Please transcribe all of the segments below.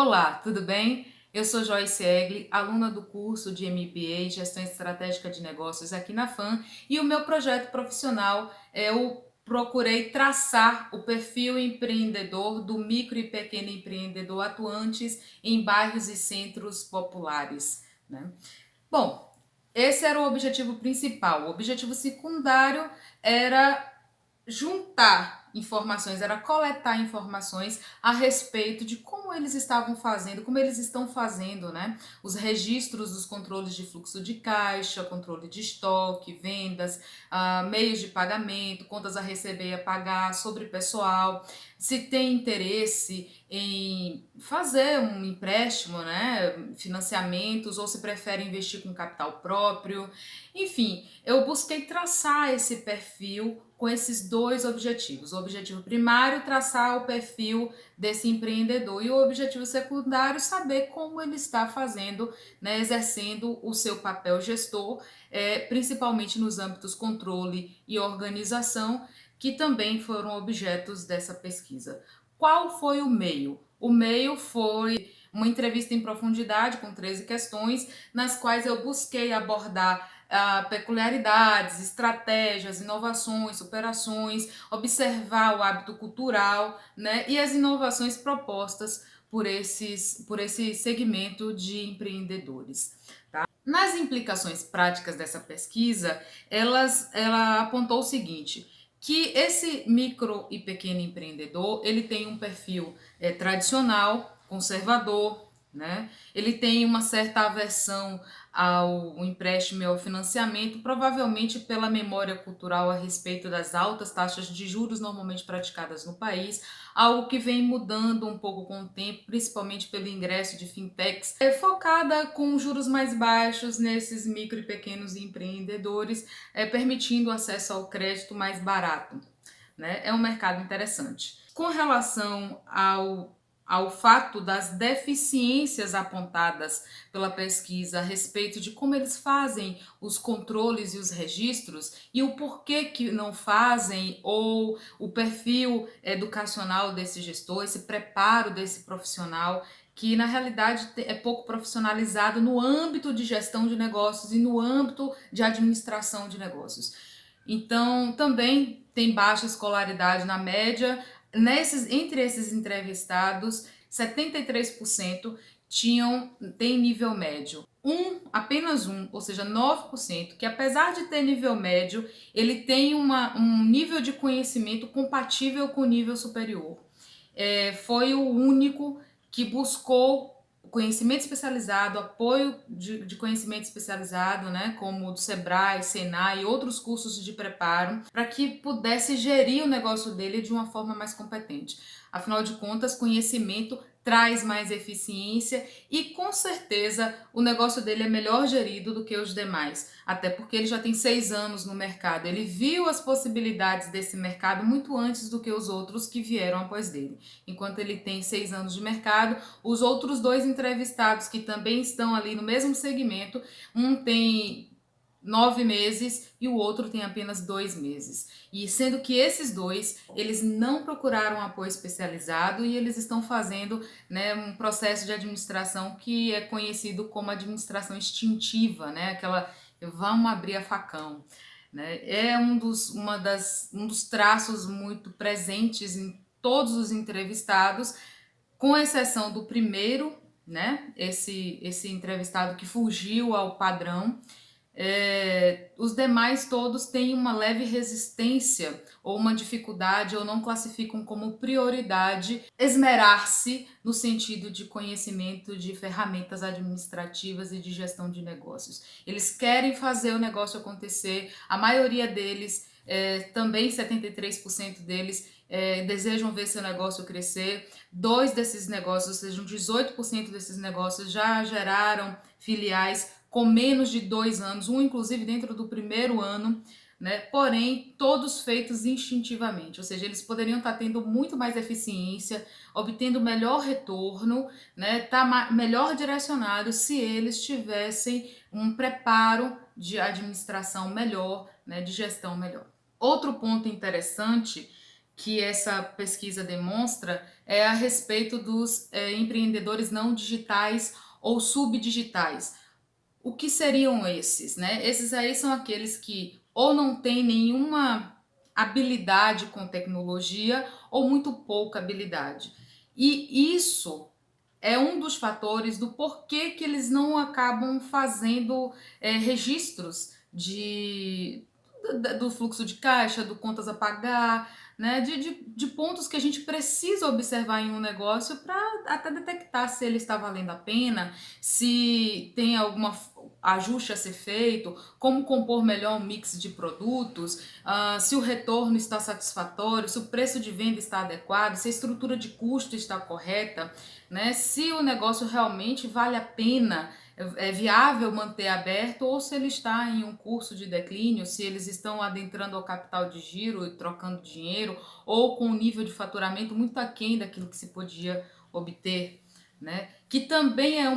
Olá, tudo bem? Eu sou Joyce Egli, aluna do curso de MBA Gestão Estratégica de Negócios aqui na FAM, e o meu projeto profissional eu procurei traçar o perfil empreendedor do micro e pequeno empreendedor atuantes em bairros e centros populares, né? Bom, esse era o objetivo principal. O objetivo secundário era juntar informações, era coletar informações a respeito de como eles estavam fazendo, como eles estão fazendo, né? Os registros dos controles de fluxo de caixa, controle de estoque, vendas, meios de pagamento, contas a receber e a pagar, sobre pessoal, se tem interesse em fazer um empréstimo, né? Financiamentos, ou se prefere investir com capital próprio. Enfim, eu busquei traçar esse perfil com esses dois objetivos. O objetivo primário, traçar o perfil desse empreendedor, e o objetivo secundário, saber como ele está fazendo, né, exercendo o seu papel gestor, principalmente nos âmbitos controle e organização, que também foram objetos dessa pesquisa. Qual foi o meio? O meio foi uma entrevista em profundidade com 13 questões, nas quais eu busquei abordar peculiaridades, estratégias, inovações, superações, observar o hábito cultural, né, e as inovações propostas por esse segmento de empreendedores. Tá? Nas implicações práticas dessa pesquisa, ela apontou o seguinte, que esse micro e pequeno empreendedor, ele tem um perfil tradicional, conservador, né? Ele tem uma certa aversão ao empréstimo e ao financiamento, provavelmente pela memória cultural a respeito das altas taxas de juros normalmente praticadas no país, algo que vem mudando um pouco com o tempo, principalmente pelo ingresso de fintechs, focada com juros mais baixos nesses micro e pequenos empreendedores, permitindo acesso ao crédito mais barato, né? É um mercado interessante. Com relação ao fato das deficiências apontadas pela pesquisa a respeito de como eles fazem os controles e os registros e o porquê que não fazem, ou o perfil educacional desse gestor, esse preparo desse profissional, que na realidade é pouco profissionalizado no âmbito de gestão de negócios e no âmbito de administração de negócios. Então, também tem baixa escolaridade na média. Entre esses entrevistados, 73% têm nível médio. Apenas um, ou seja, 9%, que apesar de ter nível médio, ele tem um nível de conhecimento compatível com o nível superior. Foi o único que buscou conhecimento especializado, apoio de conhecimento especializado, né, como o do Sebrae, Senai e outros cursos de preparo, para que pudesse gerir o negócio dele de uma forma mais competente. Afinal de contas, conhecimento traz mais eficiência e, com certeza, o negócio dele é melhor gerido do que os demais, até porque ele já tem 6 anos no mercado. Ele viu as possibilidades desse mercado muito antes do que os outros que vieram após dele. Enquanto ele tem 6 anos de mercado, os outros dois entrevistados que também estão ali no mesmo segmento, um tem 9 meses e o outro tem apenas 2 meses. E sendo que esses dois, eles não procuraram apoio especializado e eles estão fazendo, né, um processo de administração que é conhecido como administração instintiva, né? Aquela vamos abrir a facão. Né? É um dos traços muito presentes em todos os entrevistados, com exceção do primeiro, né? Esse entrevistado que fugiu ao padrão. Os demais todos têm uma leve resistência ou uma dificuldade, ou não classificam como prioridade esmerar-se no sentido de conhecimento de ferramentas administrativas e de gestão de negócios. Eles querem fazer o negócio acontecer, a maioria deles, também 73% deles, desejam ver seu negócio crescer. Dois desses negócios, ou seja, 18% desses negócios já geraram filiais com menos de 2 anos, um inclusive dentro do primeiro ano, né? Porém, todos feitos instintivamente, ou seja, eles poderiam estar tendo muito mais eficiência, obtendo melhor retorno, né? Tá melhor direcionado se eles tivessem um preparo de administração melhor, né? De gestão melhor. Outro ponto interessante que essa pesquisa demonstra é a respeito dos empreendedores não digitais ou subdigitais. O que seriam esses, né? Esses aí são aqueles que ou não têm nenhuma habilidade com tecnologia ou muito pouca habilidade. E isso é um dos fatores do porquê que eles não acabam fazendo registros do fluxo de caixa, do contas a pagar, né, de pontos que a gente precisa observar em um negócio para até detectar se ele está valendo a pena, se tem alguma ajuste a ser feito, como compor melhor um mix de produtos, se o retorno está satisfatório, se o preço de venda está adequado, se a estrutura de custo está correta, né? Se o negócio realmente vale a pena, é viável manter aberto ou se ele está em um curso de declínio, se eles estão adentrando ao capital de giro e trocando dinheiro ou com um nível de faturamento muito aquém daquilo que se podia obter, né? Que também é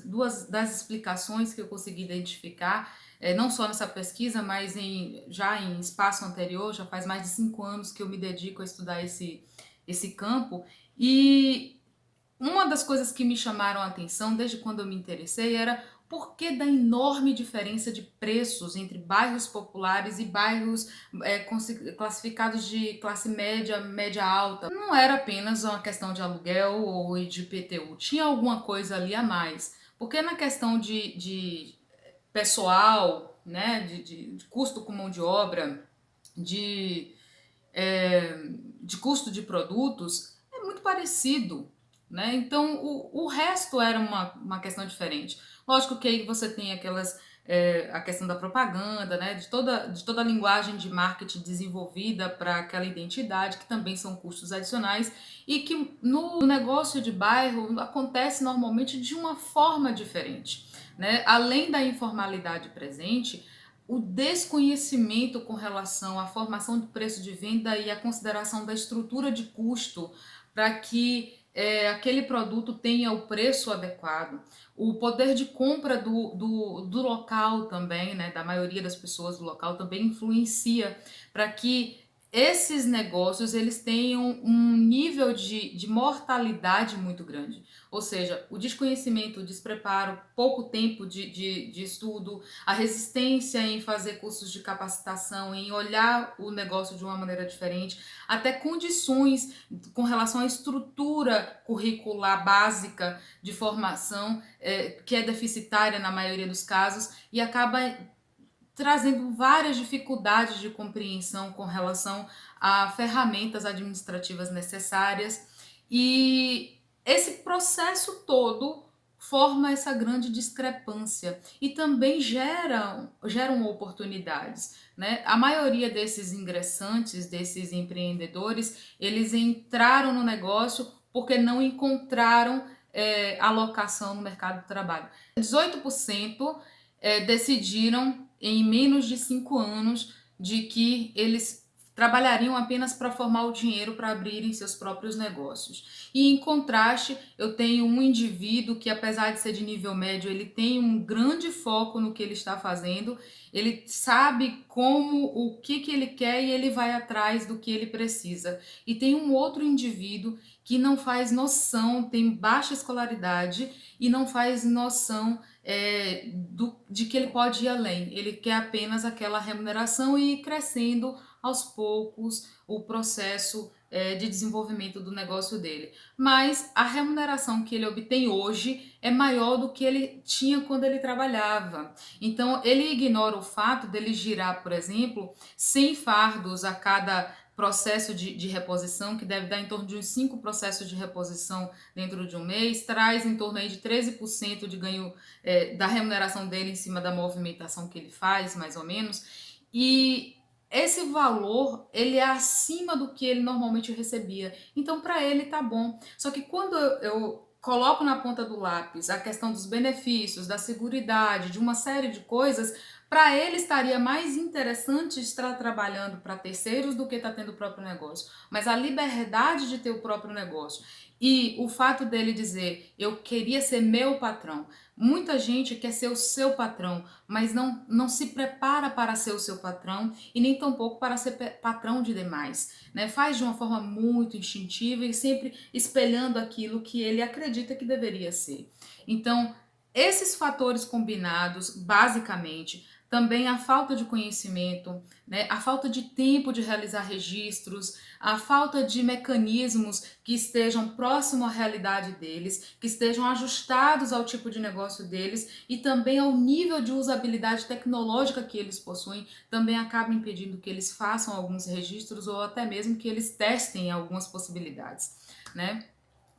duas das explicações que eu consegui identificar, não só nessa pesquisa, mas já em espaço anterior, já faz mais de 5 anos que eu me dedico a estudar esse campo. E uma das coisas que me chamaram a atenção desde quando eu me interessei era por que da enorme diferença de preços entre bairros populares e bairros classificados de classe média, média alta. Não era apenas uma questão de aluguel ou de IPTU, tinha alguma coisa ali a mais. Porque na questão de pessoal, né, de custo com mão de obra, de de custo de produtos é muito parecido, né? Então o resto era uma questão diferente. Lógico que aí você tem a questão da propaganda, né? De toda a linguagem de marketing desenvolvida para aquela identidade, que também são custos adicionais, e que no negócio de bairro acontece normalmente de uma forma diferente, né? Além da informalidade presente, o desconhecimento com relação à formação do preço de venda e a consideração da estrutura de custo para que aquele produto tenha o preço adequado, o poder de compra do local também, né, da maioria das pessoas do local também influencia para que esses negócios eles tenham um nível de mortalidade muito grande. Ou seja, o desconhecimento, o despreparo, pouco tempo de estudo, a resistência em fazer cursos de capacitação, em olhar o negócio de uma maneira diferente, até condições com relação à estrutura curricular básica de formação, que é deficitária na maioria dos casos e acaba trazendo várias dificuldades de compreensão com relação a ferramentas administrativas necessárias. E esse processo todo forma essa grande discrepância e também geram oportunidades, né? A maioria desses ingressantes, desses empreendedores, eles entraram no negócio porque não encontraram alocação no mercado de trabalho. 18% decidiram em menos de 5 anos de que eles trabalhariam apenas para formar o dinheiro para abrirem seus próprios negócios. E em contraste, eu tenho um indivíduo que, apesar de ser de nível médio, ele tem um grande foco no que ele está fazendo, ele sabe o que ele quer e ele vai atrás do que ele precisa. E tem um outro indivíduo que não faz noção, tem baixa escolaridade e não faz noção de que ele pode ir além. Ele quer apenas aquela remuneração e ir crescendo aos poucos o processo de desenvolvimento do negócio dele. Mas a remuneração que ele obtém hoje é maior do que ele tinha quando ele trabalhava. Então ele ignora o fato dele girar, por exemplo, 100 fardos a cada processo de reposição, que deve dar em torno de uns 5 processos de reposição dentro de um mês, traz em torno aí de 13% de ganho da remuneração dele em cima da movimentação que ele faz, mais ou menos. E esse valor, ele é acima do que ele normalmente recebia. Então, para ele tá bom. Só que quando eu coloco na ponta do lápis a questão dos benefícios, da seguridade, de uma série de coisas, para ele estaria mais interessante estar trabalhando para terceiros do que estar tendo o próprio negócio. Mas a liberdade de ter o próprio negócio E o fato dele dizer, eu queria ser meu patrão. Muita gente quer ser o seu patrão, mas não se prepara para ser o seu patrão e nem tampouco para ser patrão de demais, né? Faz de uma forma muito instintiva e sempre espelhando aquilo que ele acredita que deveria ser. Então, esses fatores combinados, basicamente, também a falta de conhecimento, né, a falta de tempo de realizar registros, a falta de mecanismos que estejam próximo à realidade deles, que estejam ajustados ao tipo de negócio deles e também ao nível de usabilidade tecnológica que eles possuem, também acaba impedindo que eles façam alguns registros ou até mesmo que eles testem algumas possibilidades, né?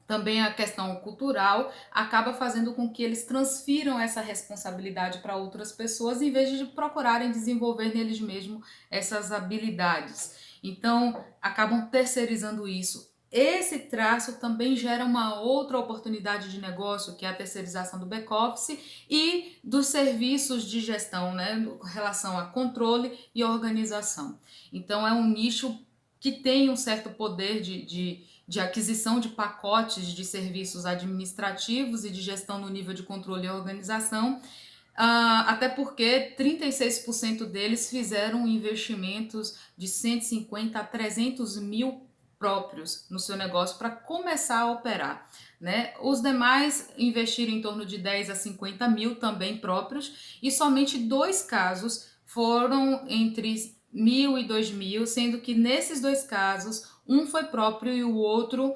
Também a questão cultural acaba fazendo com que eles transfiram essa responsabilidade para outras pessoas em vez de procurarem desenvolver neles mesmos essas habilidades. Então, acabam terceirizando isso. Esse traço também gera uma outra oportunidade de negócio, que é a terceirização do back-office e dos serviços de gestão, né, em relação a controle e organização. Então, é um nicho que tem um certo poder de aquisição de pacotes de serviços administrativos e de gestão no nível de controle e organização, até porque 36% deles fizeram investimentos de 150 a 300 mil próprios no seu negócio para começar a operar, né? Os demais investiram em torno de 10 a 50 mil também próprios e somente 2 casos foram entre 1.000 e 2.000, sendo que nesses 2 casos um foi próprio e o outro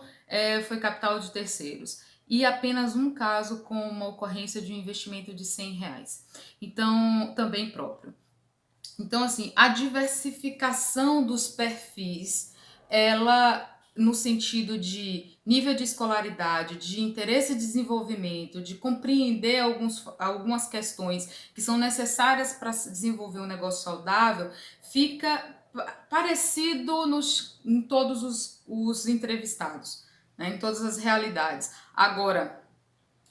foi capital de terceiros. E apenas um caso com uma ocorrência de um investimento de R$ 100. Então, também próprio. Então, assim, a diversificação dos perfis, ela, no sentido de nível de escolaridade, de interesse e desenvolvimento, de compreender algumas questões que são necessárias para se desenvolver um negócio saudável, fica parecido em todos os entrevistados, né, em todas as realidades. Agora,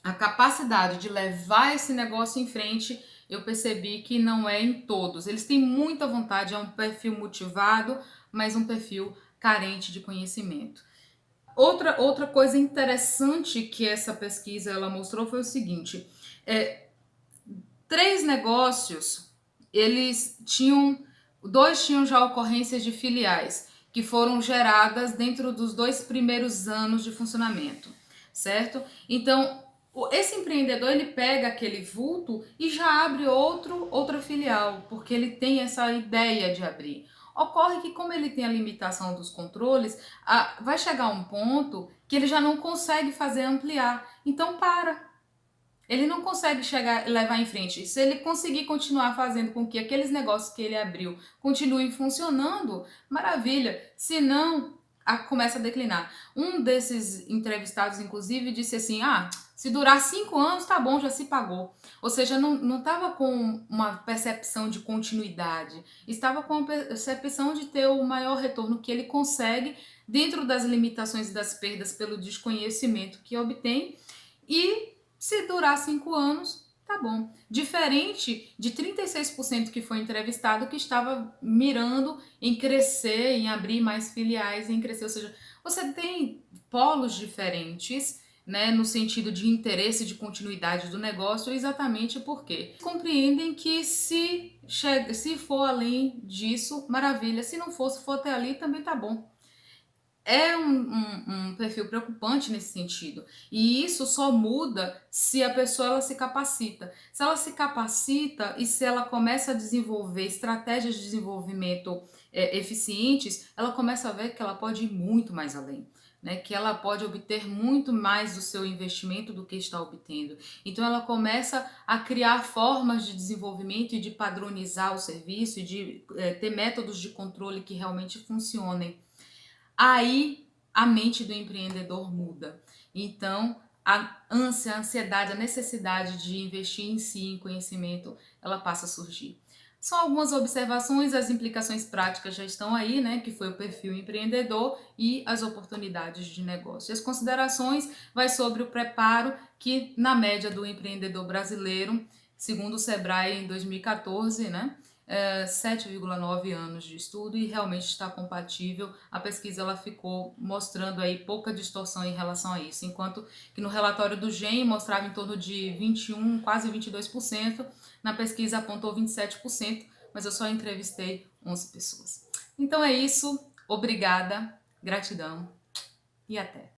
a capacidade de levar esse negócio em frente, eu percebi que não é em todos. Eles têm muita vontade, é um perfil motivado, mas um perfil carente de conhecimento. Outra coisa interessante que essa pesquisa ela mostrou foi o seguinte: 3 negócios, dois tinham já ocorrências de filiais que foram geradas dentro dos 2 primeiros anos de funcionamento, certo? Então, esse empreendedor ele pega aquele vulto e já abre outra filial, porque ele tem essa ideia de abrir. Ocorre que, como ele tem a limitação dos controles, vai chegar um ponto que ele já não consegue fazer ampliar. Então, para. Ele não consegue chegar e levar em frente. Se ele conseguir continuar fazendo com que aqueles negócios que ele abriu continuem funcionando, maravilha. Se não, começa a declinar. Um desses entrevistados, inclusive, disse assim: se durar 5 anos, tá bom, já se pagou. Ou seja, não estava com uma percepção de continuidade, estava com a percepção de ter o maior retorno que ele consegue dentro das limitações e das perdas pelo desconhecimento que obtém. E se durar 5 anos, tá bom. Diferente de 36% que foi entrevistado que estava mirando em crescer, em abrir mais filiais, em crescer. Ou seja, você tem polos diferentes, né, no sentido de interesse de continuidade do negócio, exatamente porque compreendem que se for além disso, maravilha. Se não for, se for até ali, também tá bom. É um perfil preocupante nesse sentido. E isso só muda se a pessoa ela se capacita. Se ela se capacita e se ela começa a desenvolver estratégias de desenvolvimento eficientes, ela começa a ver que ela pode ir muito mais além. Né, que ela pode obter muito mais do seu investimento do que está obtendo. Então ela começa a criar formas de desenvolvimento e de padronizar o serviço e de ter métodos de controle que realmente funcionem. Aí a mente do empreendedor muda. Então, a ânsia, a ansiedade, a necessidade de investir em si, em conhecimento, ela passa a surgir. São algumas observações, as implicações práticas já estão aí, né? Que foi o perfil empreendedor e as oportunidades de negócio. As considerações vai sobre o preparo que, na média do empreendedor brasileiro, segundo o Sebrae em 2014, né? 7,9 anos de estudo e realmente está compatível. A pesquisa ela ficou mostrando aí pouca distorção em relação a isso, enquanto que no relatório do GEM mostrava em torno de 21, quase 22%, na pesquisa apontou 27%, mas eu só entrevistei 11 pessoas. Então é isso, obrigada, gratidão e até!